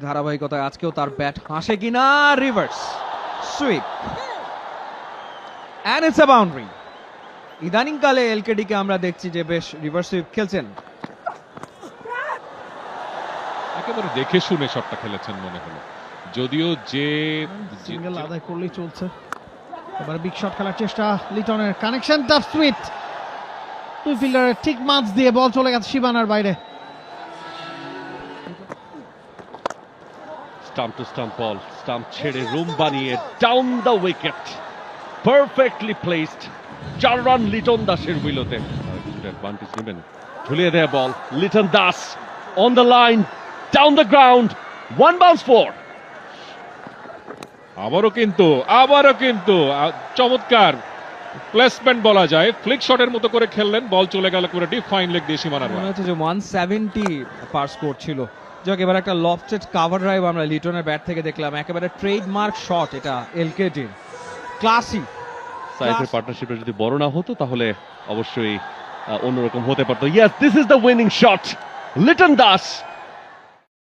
ধারাবাহিকতায় আজকেও তার ব্যাট হাসে কিনা। Reverse sweep and it's a boundary. ইদানিং কালে এলকেডি কে আমরা দেখছি যে বেশ রিভার্স সুইপ খেলছেন। একেবারে দেখে শুনে শটটা খেলেছেন মনে হলো, যদিও যে সিঙ্গেল আদায় করলেই চলছে। এবারে বিগ শট খেলার চেষ্টা লিটনের, কানেকশন টাফ সুইট, দুই ফিল্ডারের ঠিক মাঝ দিয়ে বল চলে গেছে সীমানার বাইরে। Stump to stump ball, stump ছেড়ে রুম বানিয়ে down the wicket, perfectly placed. 4 run Liton দাসের উইলোতে। কিছুটা অ্যাডভান্টেজ নেবেন, ঝুলিয়ে দেয় ball. Liton Das on the line, down the ground, 1 bounce 4। আবারও কিন্তু চমৎকার প্লেসমেন্ট বলা যায়, ফ্লিক শটের মতো করে খেললেন, বল চলে গেল করে ডিপ ফাইন লেগ দিয়ে সীমানার মনে বাইরে। হচ্ছে যে 170 পার স্কোর ছিল। যাক, এবার একটা লফটেড কাভার ড্রাইভ আমরা লিটনের ব্যাট থেকে দেখলাম। একেবারে ট্রেডমার্ক শট এটা এলকেডি, ক্লাসি। সাইফের পার্টনারশিপটা যদি বড় না হতো তাহলে অবশ্যই অন্যরকম হতে পারতো। Yes, this is the winning shot. Liton Das